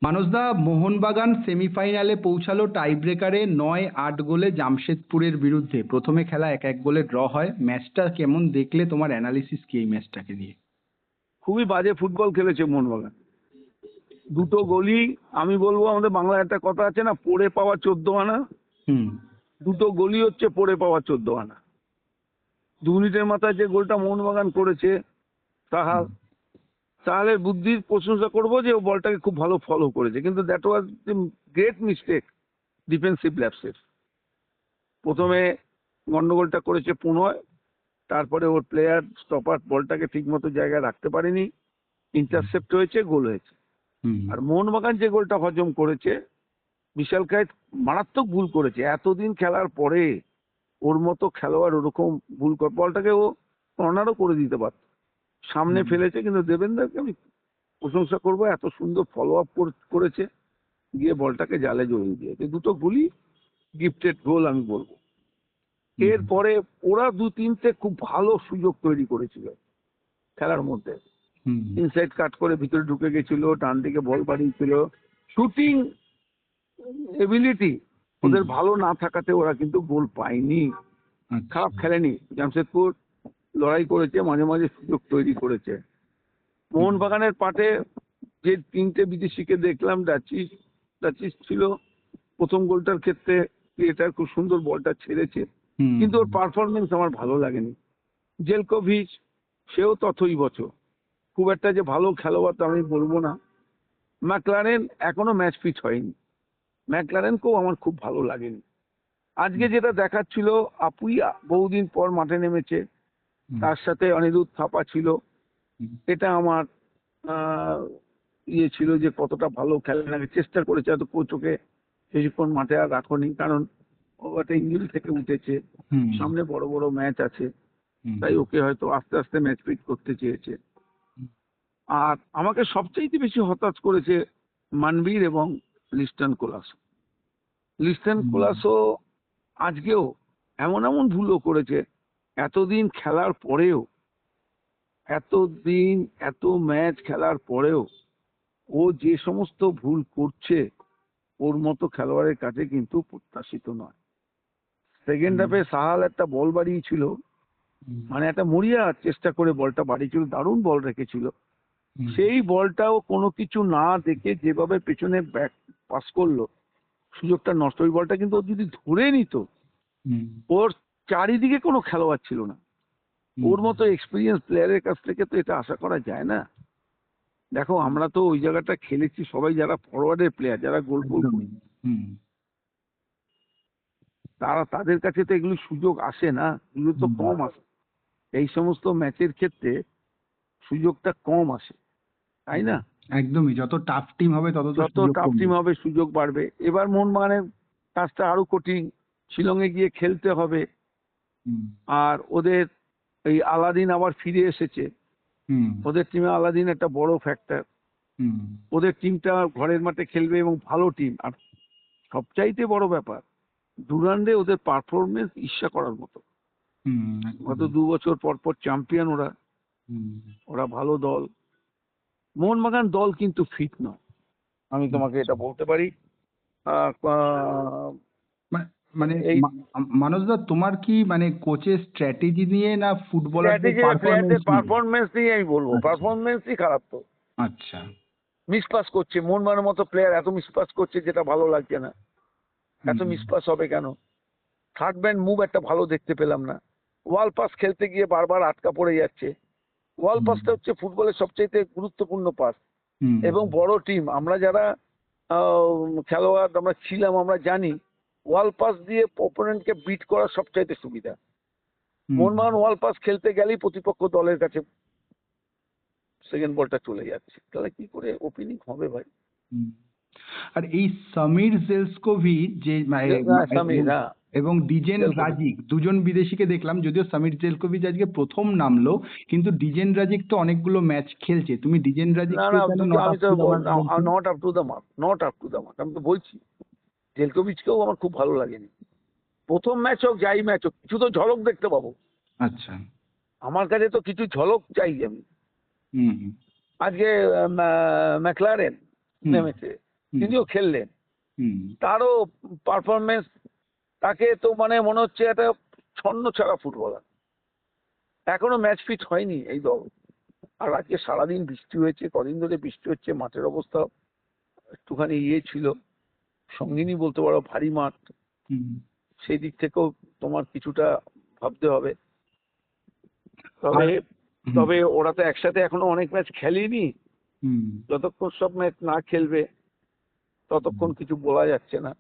মানসদা, মোহনবাগান সেমিফাইনালে পৌঁছালো টাই ব্রেকারে ৯-৮ গোলে জামশেদপুরের বিরুদ্ধে। প্রথমে খেলা ১-১ গোলে ড্র হয়। ম্যাচটা কেমন দেখলে? তোমার অ্যানালিসিস কি এই ম্যাচটাকে নিয়ে? খুবই বাজে ফুটবল খেলেছে মোহনবাগান। দুটো গোলই আমি বলবো, আমাদের বাংলায় একটা কথা আছে না, পড়ে পাওয়া 14 আনা। হুম। দুটো গোলই হচ্ছে পড়ে পাওয়া 14 আনা। 2 মিনিটের মাথায় যে গোলটা মোহনবাগান করেছে, হুম। তাহলে বুদ্ধির প্রশংসা করবো যে ও বলটাকে খুব ভালো ফলো করেছে, কিন্তু that was the great mistake defensive ল্যাপসের। প্রথমে গন্ডগোলটা করেছে পুনয়, তারপরে ওর প্লেয়ার স্টপার বলটাকে ঠিকমতো জায়গায় রাখতে পারেনি, ইন্টারসেপ্ট হয়েছে, গোল হয়েছে। হুম। আর মোহনবাগান যে গোলটা হজম করেছে, বিশাল কায়েত মারাত্মক ভুল করেছে। এতদিন খেলার পরে ওর মতো খেলোয়াড় ওরকম ভুল করে, বলটাকে ও কর্নারও করে দিতে পারত। সামনে হুম। ফেলেছে, কিন্তু দেবেন্দ্রকে আমি প্রশংসা করবো, এত সুন্দর ফলো আপ করেছে, গিয়ে বলটাকে জালে জড়িয়ে দিয়েছে। দুটো গোলই গিফটেড গোল আমি বলবো। হুম। এরপরে ওরা 2-3টে খুব ভালো সুযোগ তৈরি করেছিল খেলার মধ্যে। হুম। ইনসাইড কাট করে ভিতরে ঢুকে গেছিল, ডান দিকে বল বাড়িয়েছিল। শুটিং এবিলিটি হুম। ওদের ভালো না থাকাতে ওরা কিন্তু গোল পায়নি। আচ্ছা। খারাপ খেলেনি জামশেদপুর, লড়াই করেছে, মাঝে মাঝে সুযোগ তৈরি করেছে। হুম। মোহনবাগানের পাটে যে 3টে বিদেশিকে দেখলাম, ডাচিস ছিল প্রথম গোলটার ক্ষেত্রে, ক্রিয়েটার খুব সুন্দর বলটা ছেড়েছে, হুম। কিন্তু ওর পারফরমেন্স আমার ভালো লাগেনি। জেলকোভিচ, সেও তথই বছর, খুব একটা যে ভালো খেলোয়াড় তা আমি বলবো না। ম্যাকলারেন এখনো ম্যাচ ফিট হয়নি, ম্যাকলারেনকেও আমার খুব ভালো লাগেনি। আজকে হুম। যেটা দেখাচ্ছিল, আপুই বহুদিন পর মাঠে নেমেছে, হুম। তার সাথে অনিরুদ্ধ থাপা ছিল। হুম। এটা আমার আহ, ইয়ে ছিল যে কতটা ভালো খেলে না, চেষ্টা করেছে, হয়তো কোচ ওকে বেশিক্ষণ মাঠে আর রাখনি, কারণ ও একটা ইঞ্জুরি থেকে উঠেছে, হুম। সামনে বড় বড় ম্যাচ আছে, হুম। তাই ওকে হয়তো আস্তে আস্তে ম্যাচ ফিট করতে চেয়েছে। আর আমাকে সবচাইতে বেশি হতাশ করেছে মানবীর এবং লিস্টন কোলাসো। লিস্টন হুম। কোলাসো আজকেও এমন এমন ভুলও করেছে, এতদিন খেলার পরেও, এতদিন এত ম্যাচ খেলার পরেও ও যে সমস্ত ভুল করছে, ওর মতো খেলোয়াড়ের কাছে কিন্তু প্রত্যাশিত নয়। সেকেন্ড হুম। হাফে সাহাল একটা বল বাড়িয়েছিল, হুম। মানে একটা মরিয়া চেষ্টা করে বলটা বাড়িয়েছিল, দারুণ বল রেখেছিল। হুম। সেই বলটাও কোনো কিছু না দেখে যেভাবে পেছনে ব্যাক পাস করলো, সুযোগটা নষ্ট। ওই বলটা কিন্তু ও যদি ধরে নিত, হুম। ওর চারিদিকে কোনো খেলোয়াড় ছিল না। হুম। ওর মতো এক্সপিরিয়েন্স প্লেয়ারের কাছ থেকে তো এটা আশা করা যায় না। দেখো, আমরা তো ওই জায়গাটা খেলেছি সবাই, যারা ফরওয়ার্ডের প্লেয়ার, যারা গোল গোল একদমই। করি, হুম। তাদের কাছে তো এগুলো সুযোগ আসে না, এগুলো তো হুম। কম আসে। এই সমস্ত ম্যাচের ক্ষেত্রে সুযোগটা কম আসে, তাই না? একদমই, যত টাফ টিম হবে তত তো যত সুযোগ টাফ কমবে। টিম হবে সুযোগ বাড়বে। এবার মোহনবাগানের কাজটা আরো কঠিন, শিলংয়ে গিয়ে খেলতে হবে। হুম। আর ওদের এই আলাদিন আবার ফিরে এসেছে, হুম। ওদের টিমে আলাদিন একটা বড় ফ্যাক্টর। হুম। ওদের টিমটা ঘরের মাঠে খেলবে এবং ভালো টিম। আর সবচাইতে বড় ব্যাপার, ডুরান্ডে ওদের পারফরমেন্স ঈর্ষা করার মতো। হুম। গত একদমই। 2 বছর পর পর চ্যাম্পিয়ন ওরা, হুম। ওরা ভালো দল। মোহনবাগান দল কিন্তু ফিট নয়, আমি তোমাকে আচ্ছা। এটা বলতে পারি। আহ, আহ, মা- মানে এই মানসদা, তোমার কি মানে কোচের স্ট্র্যাটেজি নিয়ে না ফুটবলারদের স্ট্র্যাটেজি, পারফরমেন্স প্লেয়ারদের নিয়ে? পারফরমেন্স নিয়ে আমি বলবো, আচ্ছা। পারফরমেন্সই খারাপ তো। আচ্ছা। মিসপাস করছে, মোহনবাগানের মতো প্লেয়ার এত মিসপাস করছে, যেটা ভালো লাগছে না। এত হুম। মিসপাস হবে কেন? থার্ড ব্যান্ড মুভ একটা ভালো দেখতে পেলাম না। ওয়াল পাস খেলতে গিয়ে বারবার আটকা পড়ে যাচ্ছে। ওয়াল হুম। পাসটা হচ্ছে ফুটবলের সবচেয়ে গুরুত্বপূর্ণ পাস। হুম। এবং বড় টিম আমরা যারা খেলোয়াড় আমরা ছিলাম, আমরা জানি ওয়াল পাস দিয়ে অপোনেন্টকে বিট করা সবচাইতে সুবিধা। হুম। মোহনবাগান ওয়াল পাস খেলতে গেলেই প্রতিপক্ষ দলের কাছে সেকেন্ড বলটা চলে যাচ্ছে, তাহলে কি করে ওপেনিং হবে ভাই? হুম। আর এই সমীর জেলস্কোভিচ যে সামির, এবং হ্যাঁ, এবং ডিজেন জেলকোভিচ। রাজিক, দুজন বিদেশিকে দেখলাম। যদিও সমীর জেলকোভিচ আজকে প্রথম নামলো, কিন্তু ডিজেন রাজিক তো অনেকগুলো ম্যাচ খেলছে। তুমি ডিজেন না রাজিককে না, কেন তুই তো, নট আমি আপ তো টু দ্য মার্ক বলছো? Not up to the mark, not up to the mark, আমি তো বলছি। জেলকোভিচকেও আমার খুব ভালো লাগেনি। প্রথম ম্যাচ হোক, যাই ম্যাচ হোক, কিছু তো ঝলক দেখতে পাবো। আচ্ছা। আমার কাছে তো কিছু ঝলক চাই আমি। হুম। হুম। আজকে ম্যাকলারেন হুম। নেমেছে, হুম, তিনিও খেললেন, হুম, তারও পারফরমেন্স, তাকে তো মানে মনে হচ্ছে একটা ছন্ন ছাড়া ফুটবলার, এখনো ম্যাচ ফিট হয়নি এই দল। আর আজকে সারাদিন বৃষ্টি হয়েছে, কদিন ধরে বৃষ্টি হচ্ছে, মাঠের অবস্থা একটুখানি ছিল, সঙ্গিনী বলতে পারো, ভারী মাঠ, হুম। সেই দিক থেকেও তোমার কিছুটা ভাবতে হবে। আর তবে হুম, তবে ওরা তো একসাথে এখনো অনেক ম্যাচ খেলেনি, হুম, যতক্ষণ সব ম্যাচ না খেলবে হুম, ততক্ষণ কিছু বলা যাচ্ছে না।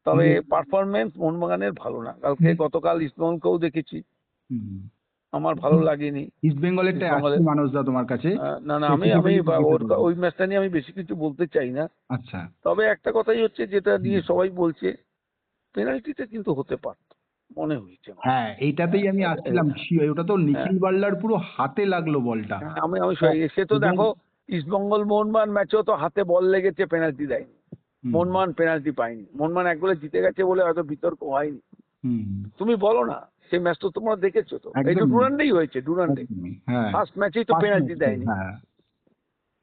তবে মো- পারফরমেন্স মোহনবাগানের ভালো না, কালকে গতকাল ইস্টবেঙ্গলকেও দেখেছি, হুম। আমার ভালো লাগেনি ইস্ট বেঙ্গলেরটা আসছি ইস্টবেঙ্গলের। মানসদা তোমার কাছে, না না, আমি আমি স্পেসিফিক্যালি জিজ্ঞাসা করবো। ওই ম্যাচটা নিয়ে আমি বেশি কিছু বলতে চাই না। আচ্ছা। তবে একটা কথাই হচ্ছে, যেটা হুম। নিয়ে সবাই বলছে, পেনাল্টিটা কিন্তু হতে পারত, মনে হয়েছে আমার। হ্যাঁ, এইটাতেই আমি আসছিলাম, ওটা তো হ্যাঁ, নিখিল বাল্লার পুরো হাতে লাগলো বলটা। হ্যাঁ, আমি আমি ও- সে তো এবং দেখো, ইস্টবেঙ্গল মোহনবাগান ম্যাচেও তো হাতে বল লেগেছে, পেনাল্টি দেয়নি, হুম, মোহনবাগান পেনাল্টি পায়নি, মোহনবাগান এক গোলে জিতে গেছে বলে হয়তো বিতর্ক হয়নি। হুম, তুমি বলো না, সেই ম্যাচ তো তোমরা দেখেছো তো, এই তো একদমই, ডুরান্ডেই হয়েছে, ডুরান্ডে একদমই, হ্যাঁ। ফার্স্ট ম্যাচেই তো ফার্স্ট পেনাল্টি ম্যাচটাই, দেয়নি। হ্যাঁ।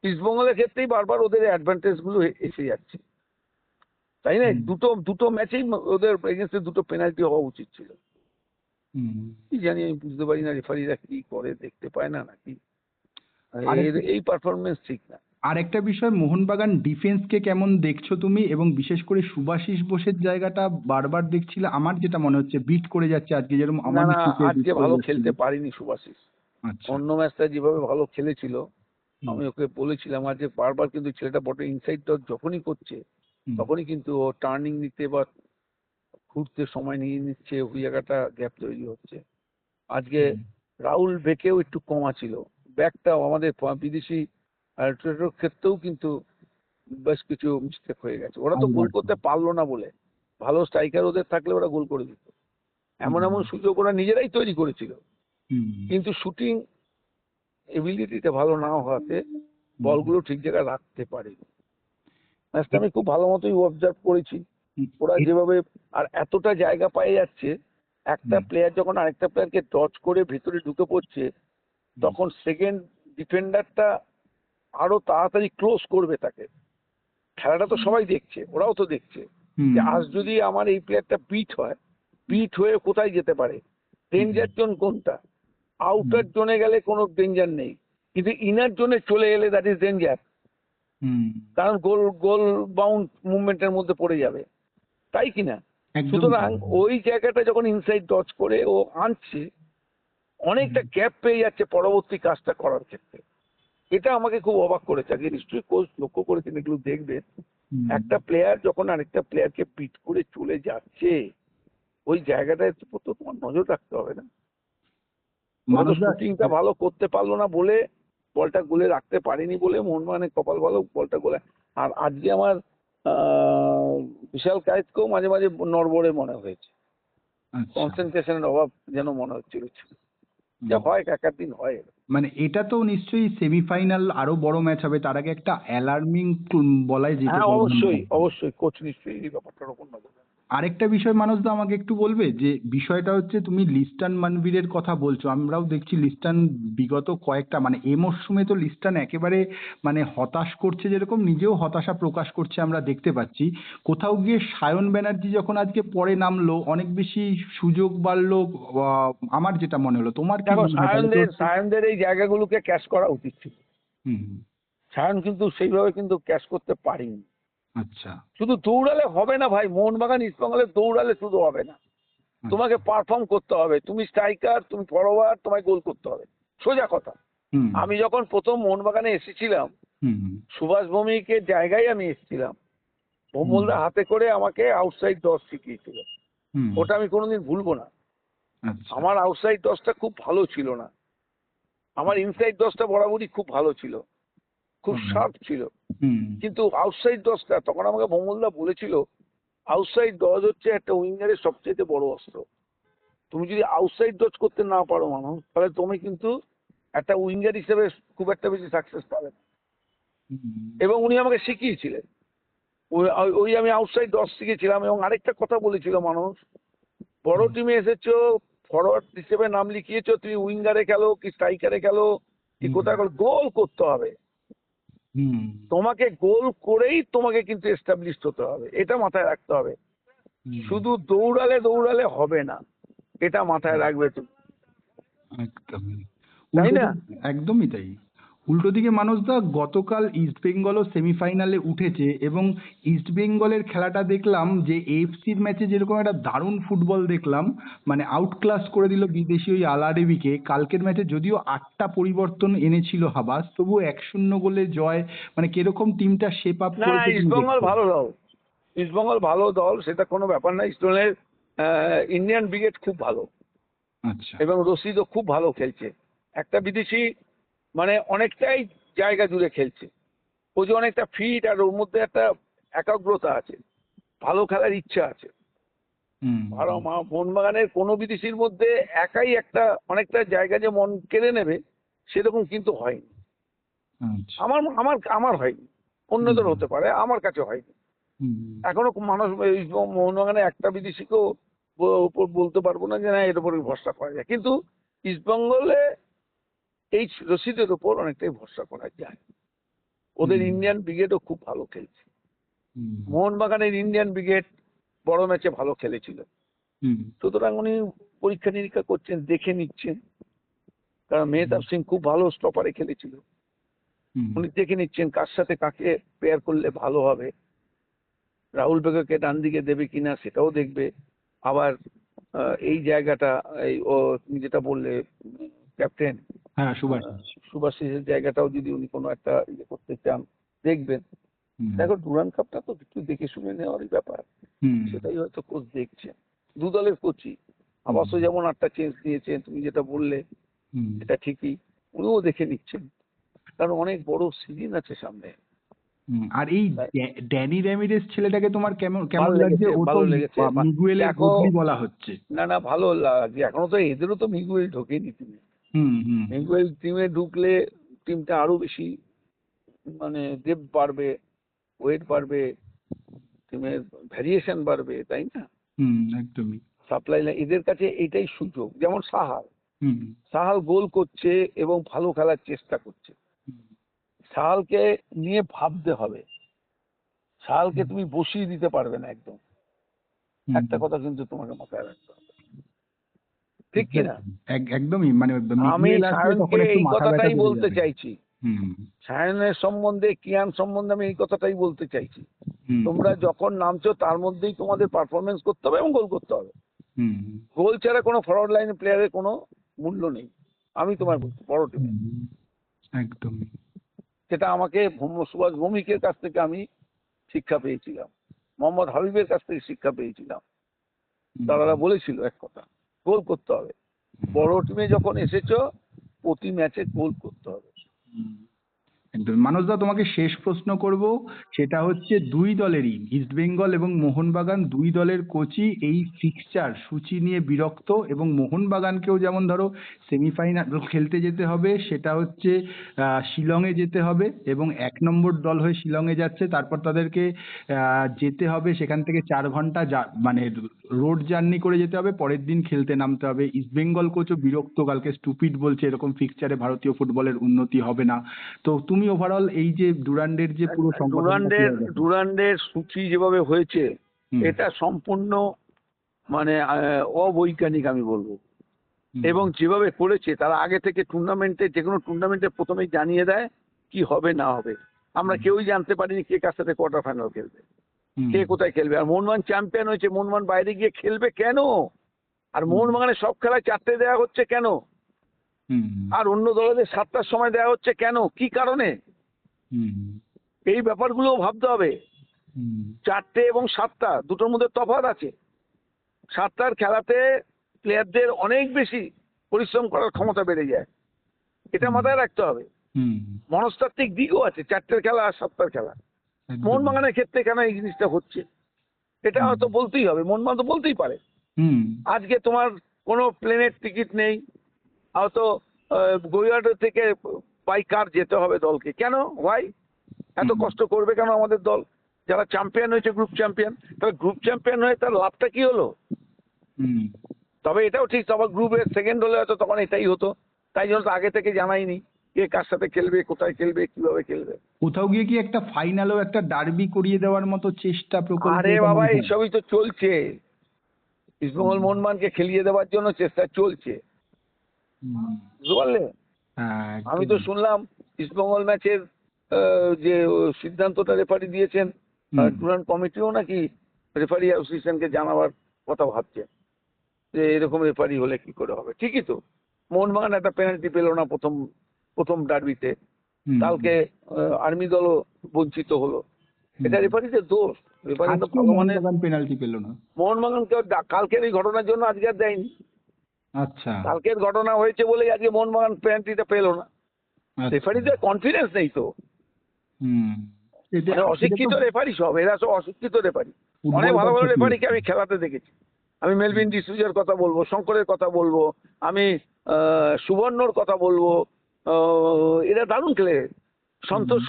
ইস্টবেঙ্গলের ক্ষেত্রেই বারবার ওদের অ্যাডভান্টেজ গুলো এসে যাচ্ছে, তাই না? হুম, দুটো দুটো ম্যাচেই ওদের এগেন্সে দুটো পেনাল্টি হওয়া উচিত ছিল। হুম। কি জানি, আমি বুঝতে পারি না রেফারিরা কি করে, দেখতে পায় না নাকি, আরেকটা এই পারফরমেন্স ঠিক না। আরেকটা বিষয়, মোহনবাগান ডিফেন্সকে কেমন দেখছো তুমি, এবং বিশেষ করে সুভাশিস বোসের জায়গাটা বারবার দেখছিলে, আমার যেটা মনে হচ্ছে বিট করে যাচ্ছে আজকে, যেরকম না আমার না, বিট আজকে করে ভালো যাচ্ছিল। খেলতে পারিনি সুভাশিস। আচ্ছা। অন্য ম্যাচটা যেভাবে ভালো খেলেছিল, হুম, আমি ওকে বলেছিলাম আজকে বারবার, কিন্তু ছেলেটা বটে ইনসাইড ডট যখনই করছে হুম, তখনই কিন্তু ও টার্নিং নিতে বা ঘুরতে সময় নিয়ে নিচ্ছে, ওই জায়গাটা গ্যাপ তৈরি হচ্ছে। আজকে হুম, রাহুল বেকেও একটু কমা ছিল, ব্যাকটাও আমাদের বিদেশি আল্ট্রেটের ক্ষেত্রেও কিন্তু বেশ কিছু মিস্টেক হয়ে গেছে, ওরা তো গোল আলবার্টো। করতে পারলো না বলে। ভালো স্ট্রাইকার ওদের থাকলে ওরা গোল করে দিত, এমন হুম, এমন সুযোগ ওরা নিজেরাই তৈরি করেছিল, হুম, কিন্তু শুটিং এবিলিটিটা ভালো না হওয়াতে হুম, বলগুলো ঠিক জায়গায় রাখতে পারেনি। ম্যাচটা আমি খুব ভালো মতোই অবজার্ভ করেছি, হুম, ওরা এ- যেভাবে আর এতটা জায়গা পেয়ে যাচ্ছে, একটা হুম, প্লেয়ার যখন আরেকটা প্লেয়ারকে টচ করে ভেতরে ঢুকে পড়ছে, হুম, তখন সেকেন্ড ডিফেন্ডারটা আরো তাড়াতাড়ি ক্লোজ করবে তাকে। খেলাটা তো সবাই দেখছে, ওরাও তো দেখছে যে হুম, আজ যদি আমার এই প্লেয়ারটা বিট হয়ে কোথায় যেতে পারে, হুম, ডেঞ্জার জোন কোনটা, হুম, আউটার জোনে গেলে কোনো ডেঞ্জার নেই, কিন্তু ইনার জোনে চলে গেলে দ্যাট ইজ ডেঞ্জার, হুম, কারণ গোল গোল বাউন্ড মুভমেন্টের মধ্যে পড়ে যাবে, তাই কিনা? একদমই সুতরাং তাই। ওই জায়গাটা যখন ইনসাইড টচ করে ও আনছে, হুম, অনেকটা গ্যাপ পেয়ে যাচ্ছে পরবর্তী কাজটা করার ক্ষেত্রে। এটা আমাকে খুব অবাক করেছে, আগে নিশ্চয়ই কোচ লক্ষ্য করেছেন, এগুলো দেখবেন। হুম। একটা প্লেয়ার যখন আরেকটা প্লেয়ারকে পিট করে চলে যাচ্ছে, ওই জায়গাটায় তো তোমার নজর রাখতে হবে না? ওরা তো মানসদা, শুটিংটা ভালো করতে পারলো না বলে, বলটা গোলে রাখতে পারেনি বলে মোহনবাগানের কপাল ভালো, বলটা গোলে। আর আজকে আমার আহ, বিশাল কায়েতকেও মাঝে মাঝে নড়বড়ে মনে হয়েছে, আচ্ছা। কনসেন্ট্রেশনের অভাব যেন মনে হচ্ছিল, যা হুম। হয় একার দিন হয়। মানে এটা তো নিশ্চয়ই সেমিফাইনাল, আরো বড় ম্যাচ হবে, তার আগে একটা অ্যালার্মিং বলাই যেতে হ্যাঁ, পারে অবশ্যই মোহনবাগানকে। অবশ্যই, কোচ নিশ্চয়ই এই ব্যাপারটার উপর নজর রাখবে। আরেকটা বিষয় মানসদা আমাকে একটু বলবে, যে বিষয়টা হচ্ছে তুমি লিস্টান মানবীরের কথা বলছো, আমরাও দেখছি লিস্টান বিগত কয়েকটা মানে এ মরশুমে তো লিস্টান একেবারে মানে হতাশ করছে, যেরকম নিজেও হতাশা প্রকাশ করছে আমরা দেখতে পাচ্ছি। কোথাও গিয়ে সায়ন ব্যানার্জি যখন আজকে পরে নামলো, অনেক বেশি সুযোগ বাড়লো। আমার যেটা মনে হলো, তোমার কি দেখো, মনে হয় তাহলে তো সায়নদের হচ্ছে। সায়নদের এই জায়গাগুলোকে ক্যাশ করা উচিত ছিল, হুম। সায়ন কিন্তু সেইভাবে কিন্তু ক্যাশ করতে পারেনি। আচ্ছা। শুধু দৌড়ালে হবে না ভাই, মোহনবাগান ইস্টবেঙ্গলে দৌড়ালে শুধু হবে না, তোমাকে আচ্ছা। পারফর্ম করতে হবে, তুমি স্ট্রাইকার, তুমি ফরওয়ার্ড, তোমায় গোল করতে হবে, সোজা কথা। হুম, আমি যখন প্রথম মোহনবাগানে এসেছিলাম, হুম, হুম, সুভাষ ভৌমিকের জায়গায় আমি এসেছিলাম, হুম, ভোমলদা হাতে করে আমাকে আউটসাইড ডস শিখিয়েছিল, হুম, ওটা আমি কোনোদিন ভুলবো না। আচ্ছা। আমার আউটসাইড ডসটা খুব ভালো ছিল না, আমার ইনসাইড ডসটা বরাবরই খুব ভালো ছিল, খুব হুম, শার্প ছিল। হুম, কিন্তু আউটসাইড ডসটা তখন আমাকে ভোমলদা বলেছিল, আউটসাইড ডজ হচ্ছে একটা উইঙ্গারের সবচেয়ে বড় অস্ত্র। তুমি যদি আউটসাইড ডজ করতে না পারো মানুষ, তাহলে তুমি কিন্তু একটা উইঙ্গার হিসেবে খুব একটা বেশি সাকসেস পাবে না। হুম, এবং উনি আমাকে শিখিয়েছিলেন, ওই ওই আমি আউটসাইড ডজ শিখেছিলাম। এবং আরেকটা কথা বলেছিল মানুষ, বড় হুম, টিমে এসেছো, ফরওয়ার্ড হিসেবে নাম লিখিয়েছো, তুমি উইঙ্গারে খেলো কি স্ট্রাইকারে খেলো কি হুম, কোথায় খেলো, গোল করতে হবে। হুম তোমাকে গোল করেই তোমাকে কিন্তু এস্টাবলিশড হতে হবে, এটা মাথায় রাখতে হবে। হুম, শুধু দৌড়ালে দৌড়ালে হবে না, এটা মাথায় রাখবে তুমি, একদমই তাই উল্টো না? একদমই তাই। উল্টো দিকে মানুষদা গতকাল ইস্ট বেঙ্গলও সেমিফাইনালে উঠেছে এবং ইস্ট বেঙ্গলের খেলাটা দেখলাম যে এএফসির ম্যাচে যেরকম একটা দারুণ ফুটবল দেখলাম, মানে আউটক্লাস করে দিল বিদেশি ওই আলারেবিকে। কালকের ম্যাচে যদিও 8টা পরিবর্তন এনেছিল হাবাস, তবুও 1-0 গোলে জয়। মানে কিরকম টিমটা শেপ আপ না করেছে তুমি ইস্টবেঙ্গল দেখছো? ভালো দল, ইস্টবেঙ্গল ভালো দল, সেটা কোনো ব্যাপার না। ইস্টবেঙ্গলের ইন্ডিয়ান ব্রিগেড খুব ভালো আচ্ছা। এবং রশিদও খুব ভালো খেলছে। একটা বিদেশি মানে অনেকটাই জায়গা জুড়ে খেলছে, ও যে অনেকটা ফিট আর ওর মধ্যে একটা একাগ্রতা আছে, ভালো খেলার ইচ্ছা আছে। হুম ভালো হুম, মোহনবাগানের কোনো বিদেশির মধ্যে একাই একটা অনেকটা জায়গা যে মন কেড়ে নেবে সেরকম কিন্তু হয়নি। আচ্ছা। আমার আমার আমার হয়নি, অন্যদের হুম হতে পারে, আমার কাছে হয়নি। হুম এখনো মানুষ এই মোহনবাগানে একটা বিদেশিকেও উপর বলতে পারবো না যে না এর উপর ভরসা করা যায়, কিন্তু ইস্টবেঙ্গলে এই রশিদের উপর অনেকটাই ভরসা করা যায়। ওদের হুম ইন্ডিয়ান ব্রিগেডও খুব ভালো খেলছে। হুম মোহনবাগানের ইন্ডিয়ান ব্রিগেড বড় ম্যাচে ভালো খেলেছিল, হুম সুতরাং উনি পরীক্ষা নিরীক্ষা করছেন, দেখে নিচ্ছেন। কারণ মেহতাব সিং খুব ভালো স্টপারে খেলেছিল, হুম উনি দেখে নিচ্ছেন কার সাথে কাকে পেয়ার করলে ভালো হবে, রাহুল বেগকে ডান দিকে দেবে কিনা সেটাও দেখবে। আবার এই জায়গাটা এই ও তুমি যেটা বললে ক্যাপ্টেন হ্যাঁ সুভাষ। সুভাষিসের জায়গাটাও যদি উনি কোনো একটা ইয়ে করতে চান দেখবেন। হুম দেখো ডুরান্ড কাপটা তো একটু দেখে শুনে নেওয়ারই ব্যাপার, হুম সেটাই হয়তো কোচ দেখছেন। দু দলের কোচই, হুম আবাসও যেমন 8টা চেঞ্জ দিয়েছেন তুমি যেটা বললে, হুম এটা ঠিকই, উনিও দেখে নিচ্ছেন, কারণ অনেক বড় সিজন আছে সামনে। হুম। আর এই তাই ড্যানি র্যামিরেস ছেলেটাকে তোমার কেমন কেমন ভালো লাগছে? লেগেছে, ও তো ভালো লেগেছে। মিগুয়েলের দেখো, বদলি বলা হচ্ছে। না না ভালো লাগছে, এখনো তো এদেরও তো মিগুয়েল ঢোকেনি টিমে। হুম হুম মিগুয়েল টিমে ঢুকলে টিমটা আরো বেশি মানে ডেপথ বাড়বে, ওয়েট বাড়বে, টিমের ভ্যারিয়েশন বাড়বে, তাই না? হুম একদমই। সাপ্লাই লাইন এদের কাছে এটাই সুযোগ। যেমন সাহাল, হুম সাহাল গোল করছে এবং ভালো খেলার চেষ্টা করছে। হুম সাহালকে নিয়ে ভাবতে হবে, সাহালকে হুম তুমি বসিয়ে দিতে পারবে না একদম, হুম, একটা কথা কিন্তু তোমাকে মাথায় রাখতে হবে, ঠিক কিনা? exactly, একদমই মানে আমি মিগুয়েল আসলে তখন সায়নকে একটু এই মাথা ব্যথা কথাটাই বেড়ে বলতে যাবে। চাইছি, হুম সায়নের সম্বন্ধে কিয়ান সম্বন্ধে আমি এই কথাটাই বলতে চাইছি। হুম তোমরা যখন নামছো তার মধ্যেই তোমাদের পারফরমেন্স করতে হবে এবং গোল করতে হবে। হুম গোল ছাড়া কোনো ফরওয়ার্ড লাইনের প্লেয়ারের কোনো মূল্য নেই, আমি তোমার বলছি বড় টিমে। হুম, একদমই। সেটা আমাকে সুভাষ ভৌমিকের কাছ থেকে আমি শিক্ষা পেয়েছিলাম, মোহাম্মদ হাবিবের কাছ থেকে শিক্ষা পেয়েছিলাম। হুম তারা বলেছিল এক কথা, গোল করতে হবে। বড় টিমে যখন এসেছো প্রতি ম্যাচে গোল করতে হবে। হুম, একদম। মানসদা তোমাকে শেষ প্রশ্ন করব, সেটা হচ্ছে দুই দলেরই ইস্ট বেঙ্গল এবং মোহনবাগান দুই দলের কোচই এই ফিক্সচার সূচি নিয়ে বিরক্ত এবং মোহনবাগানকেও যেমন ধরো সেমিফাইনাল খেলতে যেতে হবে, সেটা হচ্ছে শিলংয়ে যেতে হবে এবং 1 নম্বর দল হয়ে শিলংয়ে যাচ্ছে, তারপর তাদেরকে যেতে হবে সেখান থেকে 4 ঘন্টা মানে রোড জার্নি করে যেতে হবে, পরের দিন খেলতে নামতে হবে। ইস্ট বেঙ্গল কোচও বিরক্ত, কালকে স্টুপিড বলছে এরকম ফিক্সচারে ভারতীয় ফুটবলের উন্নতি হবে না। তো তুমি ওভারঅল এই যে ডুরান্ডের যে পুরো সংগঠনটা ডুরান্ডের কিভাবে দেখো? ডুরান্ডের সূচি যেভাবে হয়েছে হুম এটা সম্পূর্ণ মানে অবৈজ্ঞানিক আমি বলবো। হুম এবং যেভাবে করেছে তারা আগে থেকে টুর্নামেন্টে যে কোনো টুর্নামেন্টে প্রথমেই জানিয়ে দেয় কি হবে না হবে। আমরা হুম কেউই জানতে পারিনি কে কার সাথে কোয়ার্টার ফাইনাল খেলবে, হুম কে কোথায় খেলবে। আর মোহনবাগান চ্যাম্পিয়ন হয়েছে, মোহনবাগান বাইরে গিয়ে খেলবে কেন? আর হুম মোহনবাগানের সব খেলায় 4টে দেওয়া হচ্ছে কেন? হুম আর অন্য দলেদের 7টার সময় দেওয়া হচ্ছে কেন? কি কারণে? হুম এই ব্যাপারগুলোও ভাবতে হবে। হুম 4টে এবং 7টা দুটোর মধ্যে তফাৎ আছে। 7টার খেলাতে প্লেয়ারদের অনেক বেশি পরিশ্রম করার ক্ষমতা বেড়ে যায়, এটা হুম মাথায় রাখতে হবে। হুম, মনস্তাত্ত্বিক দিকও আছে 4টের খেলা আর 7টার খেলা। একদম। মোহনবাগানের ক্ষেত্রে কেন এই জিনিসটা হচ্ছে এটা হুম হয়তো বলতেই হবে, মোহনবাগান তো বলতেই পারে হুম আজকে তোমার কোনো প্লেনের টিকিট নেই, হয়তো গড়িয়াহাট থেকে বাই কার যেতে হবে দলকে, কেন ভাই এত হুম কষ্ট করবে কেন আমাদের দল? যারা চ্যাম্পিয়ন হয়েছে গ্রুপ চ্যাম্পিয়ন, তাহলে গ্রুপ চ্যাম্পিয়ন হয়ে তার লাভটা কি হলো? হুম তবে এটাও ঠিক, তবে গ্রুপের সেকেন্ড হলে হয়তো তখন এটাই হতো, তাই জন্য তো আগে থেকে জানাইনি। কে কার সাথে খেলবে, কোথায় খেলবে, কিভাবে খেলবে। কোথাও গিয়ে কি একটা ফাইনালও একটা ডার্বি করিয়ে দেওয়ার মতো চেষ্টা প্রকল্প আরে এটা বাবা মনে হয়? এইসবই তো চলছে, ইস্টবেঙ্গল হুম, মোহনবাগানকে খেলিয়ে দেওয়ার জন্য চেষ্টা চলছে, হুম, বুঝতে পারলে। হ্যাঁ আমি একদম। তো শুনলাম ইস্টবেঙ্গল ম্যাচের যে সিদ্ধান্তটা রেফারি দিয়েছেন, হুম, টুর্নামেন্ট কমিটিও নাকি রেফারি অ্যাসোসিয়েশনকে জানাবার কথা ভাবছে যে এরকম রেফারি হলে কি করে হবে। ঠিকই তো, মোহনবাগান একটা পেনাল্টি পেল না প্রথম প্রথম ডার্বিতে, হুম, কালকে আর্মি দলও বঞ্চিত হলো। হুম। এটা রেফারিদের দোষ, রেফারি তো আজকেও ভালো মানের। মোহনবাগান পেনাল্টি পেল না। মোহনবাগানকে কালকের এই ঘটনার জন্য আজকে আর দেয়নি, আচ্ছা, কালকের ঘটনা হয়েছে বলেই আজকে মোহনবাগান পেনাল্টিটা পেলো না। আচ্ছা। রেফারিদের কনফিডেন্স নেই তো, হুম। এটা মানে এটা তো অশিক্ষিত রেফারি সব, এরা সব অশিক্ষিত রেফারি। অনেক ভালো ফুটবলটার ভালো ক্ষতি রেফারিকে হচ্ছে। আমি খেলাতে দেখেছি। আমি হুম, মেলভিন ডিসুজার কথা বলবো, শঙ্করের কথা বলবো, আমি সুবর্ণর কথা বলবো। এরা দারুণ খেলে। হুম, সন্তোষ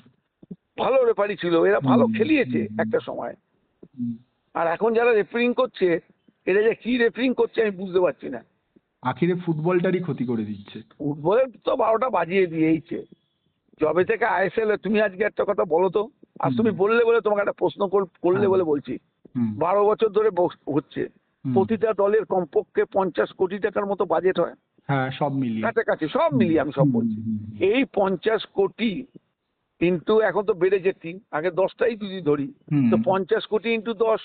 ভালো রেফারি ছিল, এরা হুম, ভালো হুম, খেলিয়েছে হুম, একটা সময়। হুম। আর এখন যারা রেফারিং করছে, এরা যে কি রেফারিং করছে আমি বুঝতে পারছি না। আখিরে ফুটবলটারই ক্ষতি করে দিচ্ছে। ফুটবলের তো 12টা বাজিয়ে দিয়েইছে যবে থেকে আইএসএল। তুমি আজকে একটা কথা বলো তো, আজ হুম, তুমি বললে বলে তোমাকে একটা প্রশ্ন করলে হ্যাঁ, বলে বলছি। হুম, 12 বছর ধরে হচ্ছে, হুম, প্রতিটা দলের কমপক্ষে 50 কোটি টাকার মতো বাজেট হয়, হ্যাঁ সব মিলিয়ে। কাছাকাছি সব হুম, মিলিয়ে আমি সব হুম, বলছি। হুম, এই 50 কোটি কিন্তু এখন তো বেড়েছে 3, আগে 10টাই যদি ধরি, হুম, তো 50 কোটি ইন্টু 10,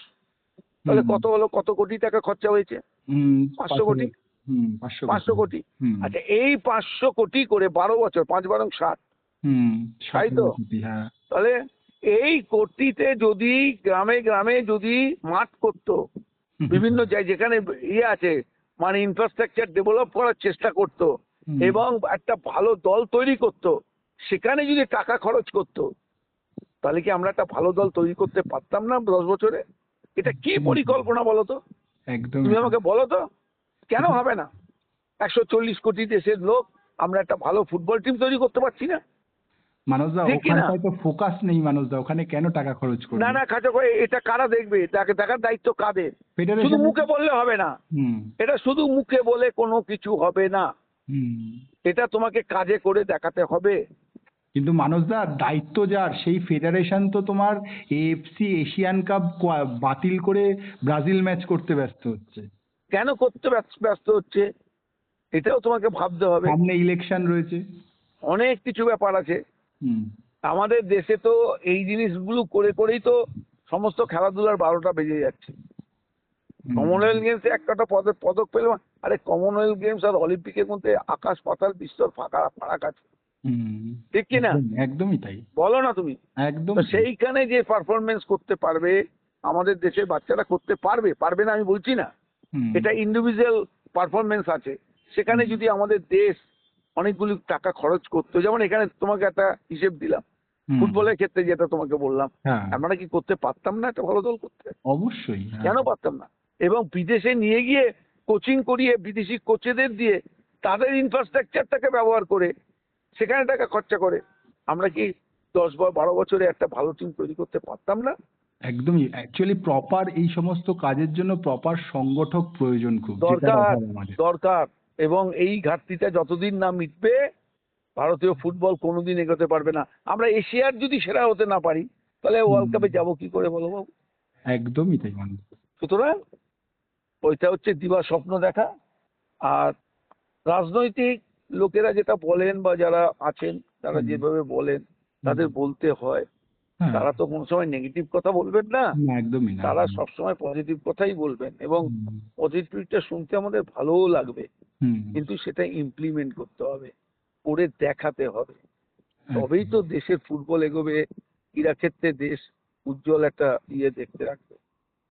তাহলে হুম, কত হলো, কত কোটি টাকা খরচা হয়েছে? হুম, 500 কোটি। 500 কোটি। 500 কোটি। হুম, আচ্ছা এই 500 কোটি করে 12 বছর, 5 × 7, হুম, তাই 17 তো? কোটি, হ্যাঁ। তাহলে এই কোটিতে যদি গ্রামে গ্রামে যদি মাঠ করতো, হুম, বিভিন্ন জায়গায় যেখানে ইয়ে আছে, মানে ইনফ্রাস্ট্রাকচার ডেভেলপ করার চেষ্টা করতো হুম, এবং একটা ভালো দল তৈরি করতো, সেখানে যদি টাকা খরচ করতো, তাহলে কি আমরা একটা ভালো দল তৈরি করতে পারতাম না 10 বছরে? এটা কি একদমই তাই, পরিকল্পনা বলো তো? একদমই তুমি তাই। আমাকে বলো তো, কেন এটা হবে না? 140 কোটি দেশের লোক, আমরা একটা ভালো ফুটবল টিম তৈরি করতে পারছি না? মানসদা ঠিক কি না? ওখানটায় তো ফোকাস নেই মানসদা, ওখানে কেন টাকা খরচ না করবে? না কাজে করে এটা কারা দেখবে, তাকে দেখার দায়িত্ব কাদের? শুধু ফেডারেশনের। মুখে বললে হবে না, হুম, এটা শুধু মুখে বলে কোনো কিছু হবে না, হুম। এটা তোমাকে কাজে করে দেখাতে হবে। কিন্তু মানসদা দায়িত্ব যার, সেই ফেডারেশন তো তোমার এএফসি এশিয়ান কাপ বাতিল করে ব্রাজিল ম্যাচ করতে ব্যস্ত হচ্ছে। কেন করতে ব্যস্ত হচ্ছে, এটাও তোমাকে ভাবতে হবে। সামনে ইলেকশন রয়েছে। অনেক কিছু ব্যাপার আছে। হুম, আমাদের দেশে তো এই জিনিসগুলো করে করেই তো সমস্ত খেলাধুলার 12টা বেজে যাচ্ছে। হুম, কমনওয়েলথ গেমসে একটা পদক পদক পেলাম, আরে কমনওয়েলথ গেমস আর অলিম্পিকের মধ্যে আকাশ পাতাল বিস্তর ফারাক আছে, হুম। ঠিক কি না? একদম, একদমই তাই, বলো না তুমি। তো একদমই তাই। সেইখানে যে পারফরমেন্স করতে পারবে, আমাদের দেশের বাচ্চারা করতে পারবে, পারবে না আমি বলছি না, হুম, এটা ইন্ডিভিজুয়াল পারফরমেন্স আছে। সেখানে হুম, যদি আমাদের দেশ অনেকগুলি টাকা খরচ করতো, যেমন এখানে তোমাকে একটা হিসেব দিলাম, হুম, ফুটবলের ক্ষেত্রে যেটা তোমাকে বললাম, হ্যাঁ, আমরা কি করতে পারতাম না একটা ভালো দল করতে? অবশ্যই, হ্যাঁ। কেন পারতাম না? এবং বিদেশে নিয়ে গিয়ে কোচিং করিয়ে বিদেশি কোচেদের দিয়ে তাদের ইনফ্রাস্ট্রাকচারটাকে ব্যবহার করে সেখানে টাকা খরচা করে আমরা কি 10 বা 12 বছরে একটা ভালো টিম তৈরি করতে পারতাম না? একদমই, অ্যাকচুয়ালি প্রপার এই সমস্ত কাজের জন্য প্রপার সংগঠক প্রয়োজন খুব, যেটার দরকার, অভাব আমাদের। দরকার। এবং এই ঘাটতিটা যতদিন না মিটবে, ভারতীয় ফুটবল কোনোদিন এগোতে পারবে না। আমরা এশিয়ার যদি সেরা হতে না পারি, তাহলে ওয়ার্ল্ড হুম, কাপে যাবো কি করে বলো বাবু? একদমই তাই মানুষ। সুতরাং ওইটা হচ্ছে দিবা স্বপ্ন দেখা। আর রাজনৈতিক লোকেরা যেটা বলেন বা যারা আছেন তারা হুম, যেভাবে বলেন, হুম, তাদের বলতে হয়। হ্যাঁ, তারা তো কোনো সময় নেগেটিভ কথা বলবেন না, না, একদমই না। তারা হুম, সবসময় পজিটিভ কথাই বলবেন এবং হুম, পজিটিভটা শুনতে আমাদের ভালোও লাগবে, হুম, কিন্তু সেটা ইমপ্লিমেন্ট করতে হবে, করে দেখাতে হবে। তবেই একদম। তো দেশের ফুটবল এগোবে, ক্রীড়া ক্ষেত্রে দেশ উজ্জ্বল একটা ইয়ে দেখতে রাখবে।